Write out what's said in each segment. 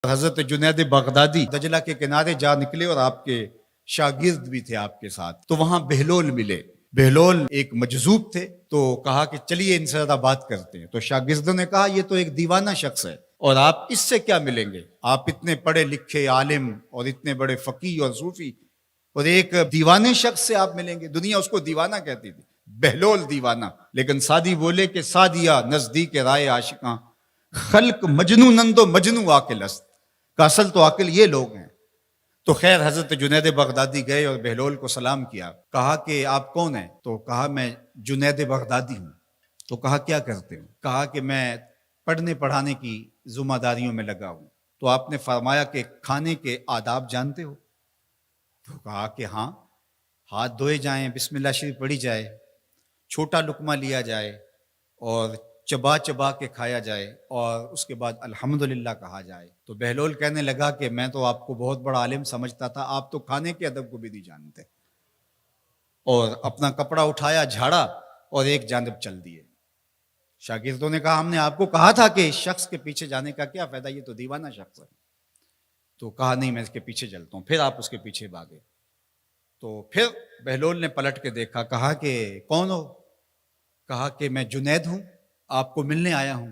حضرت جنید بغدادی دجلہ کے کنارے جا نکلے اور آپ کے شاگرد بھی تھے آپ کے ساتھ، تو وہاں بہلول ملے۔ بہلول ایک مجذوب تھے، تو کہا کہ چلیے ان سے زیادہ بات کرتے ہیں۔ تو شاگردوں نے کہا یہ تو ایک دیوانہ شخص ہے اور آپ اس سے کیا ملیں گے، آپ اتنے پڑھے لکھے عالم اور اتنے بڑے فقیہ اور صوفی، اور ایک دیوانے شخص سے آپ ملیں گے؟ دنیا اس کو دیوانہ کہتی تھی، بہلول دیوانہ۔ لیکن سعدی بولے کہ سعدیہ نزدیک رائے عاشقاں، خلق مجنو نند و مجنو عاقل است، کا اصل تو عاقل یہ لوگ ہیں۔ تو خیر حضرت جنید بغدادی گئے اور بہلول کو سلام کیا، کہا کہ آپ کون ہیں؟ تو کہا میں جنید بغدادی ہوں۔ تو کہا کیا کرتے ہو؟ کہا کہ میں پڑھنے پڑھانے کی ذمہ داریوں میں لگا ہوں۔ تو آپ نے فرمایا کہ کھانے کے آداب جانتے ہو؟ تو کہا کہ ہاں، ہاتھ دھوئے جائیں، بسم اللہ شریف پڑھی جائے، چھوٹا لقمہ لیا جائے اور چبا چبا کے کھایا جائے، اور اس کے بعد الحمدللہ کہا جائے۔ تو بہلول کہنے لگا کہ میں تو آپ کو بہت بڑا عالم سمجھتا تھا، آپ تو کھانے کے ادب کو بھی نہیں جانتے۔ اور اپنا کپڑا اٹھایا، جھاڑا اور ایک جانب چل دیے۔ شاگردوں نے کہا ہم نے آپ کو کہا تھا کہ اس شخص کے پیچھے جانے کا کیا فائدہ، یہ تو دیوانہ شخص ہے۔ تو کہا نہیں میں اس کے پیچھے چلتا ہوں۔ پھر آپ اس کے پیچھے بھاگے۔ تو پھر بہلول نے پلٹ کے دیکھا، کہا کہ کون ہو؟ کہا کہ میں جنید ہوں، آپ کو ملنے آیا ہوں۔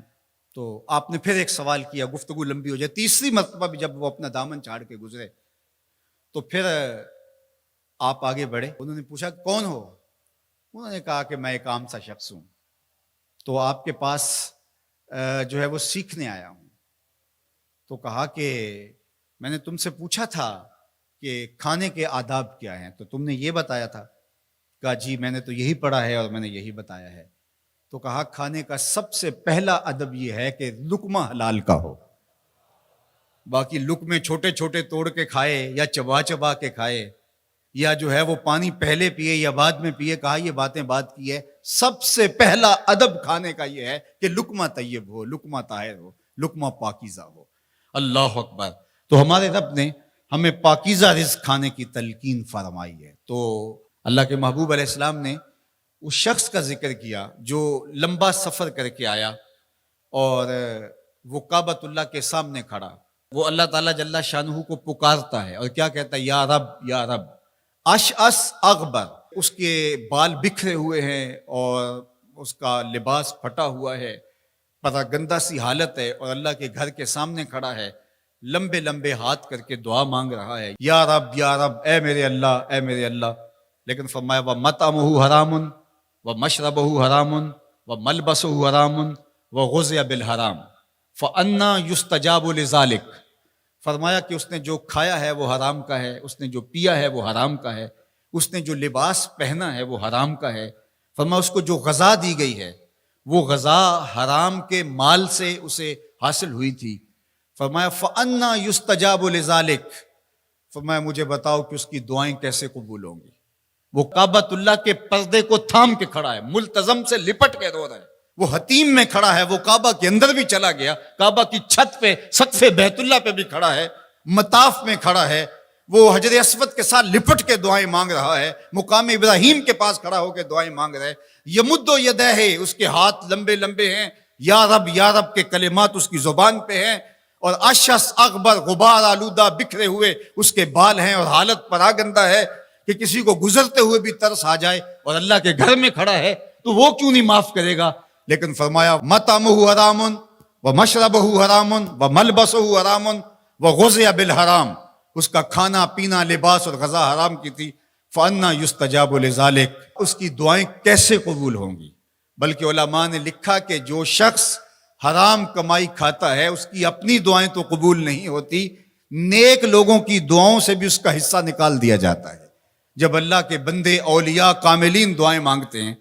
تو آپ نے پھر ایک سوال کیا، گفتگو لمبی ہو جائے۔ تیسری مرتبہ بھی جب وہ اپنا دامن چھاڑ کے گزرے تو پھر آپ آگے بڑھے۔ انہوں نے پوچھا کون ہو؟ انہوں نے کہا کہ میں ایک عام سا شخص ہوں، تو آپ کے پاس جو ہے وہ سیکھنے آیا ہوں۔ تو کہا کہ میں نے تم سے پوچھا تھا کہ کھانے کے آداب کیا ہیں، تو تم نے یہ بتایا تھا۔ کہا جی میں نے تو یہی پڑھا ہے اور میں نے یہی بتایا ہے۔ تو کہا کھانے کا سب سے پہلا ادب یہ ہے کہ لقمہ حلال کا ہو، باقی لقمے چھوٹے چھوٹے توڑ کے کھائے یا چبا چبا کے کھائے یا جو ہے وہ پانی پہلے پیے یا بعد میں پیے، کہا یہ باتیں بات کی ہے۔ سب سے پہلا ادب کھانے کا یہ ہے کہ لقمہ طیب ہو، لقمہ طاہر ہو، لقمہ پاکیزہ ہو۔ اللہ اکبر۔ تو ہمارے رب نے ہمیں پاکیزہ رزق کھانے کی تلقین فرمائی ہے۔ تو اللہ کے محبوب علیہ السلام نے اس شخص کا ذکر کیا جو لمبا سفر کر کے آیا اور وہ کعبۃ اللہ کے سامنے کھڑا، وہ اللہ تعالیٰ جل شانہ کو پکارتا ہے اور کیا کہتا ہے؟ یا رب یا رب، اشعث اغبر، اس کے بال بکھرے ہوئے ہیں اور اس کا لباس پھٹا ہوا ہے، پراگندہ سی حالت ہے، اور اللہ کے گھر کے سامنے کھڑا ہے، لمبے لمبے ہاتھ کر کے دعا مانگ رہا ہے، یا رب اے میرے اللہ، اے میرے اللہ۔ لیکن فرمایا وَمَطْعَمُهُ حَرَامٌ وَمَشْرَبُهُ حَرَامٌ وَمَلْبَسُهُ حَرَامٌ وَغُذِّيَ بِالْحَرَامِ فَأَنَّىٰ يُسْتَجَابُ لِذَٰلِكَ۔ فرمایا کہ اس نے جو کھایا ہے وہ حرام کا ہے، اس نے جو پیا ہے وہ حرام کا ہے، اس نے جو لباس پہنا ہے وہ حرام کا ہے۔ فرمایا اس کو جو غذا دی گئی ہے وہ غذا حرام کے مال سے اسے حاصل ہوئی تھی۔ فرمایا فَأَنَّىٰ يُسْتَجَابُ لِذَٰلِكَ۔ فرمایا مجھے بتاؤ کہ اس کی دعائیں کیسے قبول ہوں گی؟ وہ کعبۃ اللہ کے پردے کو تھام کے کھڑا ہے، ملتزم سے لپٹ کے رو رہا ہے، وہ حتیم میں کھڑا ہے، وہ کعبہ کے اندر بھی چلا گیا، کعبہ کی چھت پہ سقف بیت اللہ پہ بھی کھڑا ہے، مطاف میں کھڑا ہے، وہ حجر اسود کے ساتھ لپٹ کے دعائیں مانگ رہا ہے، مقام ابراہیم کے پاس کھڑا ہو کے دعائیں مانگ رہا ہے، یمد یدہ، اس کے ہاتھ لمبے لمبے ہیں، یا رب کے کلمات اس کی زبان پہ ہیں، اور اشعث اغبر، غبار آلودہ بکھرے ہوئے اس کے بال ہیں، اور حالت پراگندہ ہے کہ کسی کو گزرتے ہوئے بھی ترس آ جائے، اور اللہ کے گھر میں کھڑا ہے تو وہ کیوں نہیں معاف کرے گا؟ لیکن فرمایا مطعمہ حرام ومشربہ حرام وملبسہ حرام وغذی بالحرام، اس کا کھانا پینا لباس اور غذا حرام کی تھی۔ فأنیٰ یستجاب لذالک، اس کی دعائیں کیسے قبول ہوں گی؟ بلکہ علماء نے لکھا کہ جو شخص حرام کمائی کھاتا ہے اس کی اپنی دعائیں تو قبول نہیں ہوتی، نیک لوگوں کی دعاؤں سے بھی اس کا حصہ نکال دیا جاتا ہے۔ جب اللہ کے بندے اولیاء کاملین دعائیں مانگتے ہیں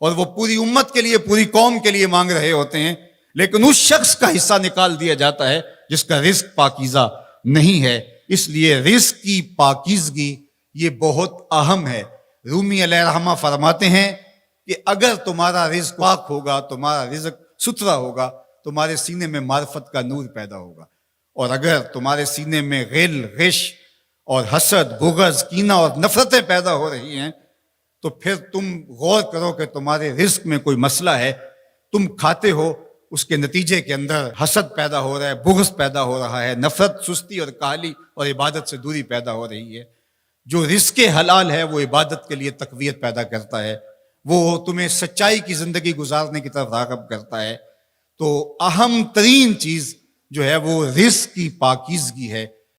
اور وہ پوری امت کے لیے، پوری قوم کے لیے مانگ رہے ہوتے ہیں، لیکن اس شخص کا حصہ نکال دیا جاتا ہے جس کا رزق پاکیزہ نہیں ہے۔ اس لیے رزق کی پاکیزگی یہ بہت اہم ہے۔ رومی علیہ الرحمہ فرماتے ہیں کہ اگر تمہارا رزق پاک ہوگا، تمہارا رزق ستھرا ہوگا، تمہارے سینے میں معرفت کا نور پیدا ہوگا، اور اگر تمہارے سینے میں غل، غش اور حسد، بغض، کینہ اور نفرتیں پیدا ہو رہی ہیں تو پھر تم غور کرو کہ تمہارے رزق میں کوئی مسئلہ ہے۔ تم کھاتے ہو اس کے نتیجے کے اندر حسد پیدا ہو رہا ہے، بغض پیدا ہو رہا ہے، نفرت، سستی اور کاہلی اور عبادت سے دوری پیدا ہو رہی ہے۔ جو رزق حلال ہے وہ عبادت کے لیے تقویت پیدا کرتا ہے، وہ تمہیں سچائی کی زندگی گزارنے کی طرف راغب کرتا ہے۔ تو اہم ترین چیز جو ہے وہ رزق کی پاکیزگی ہے،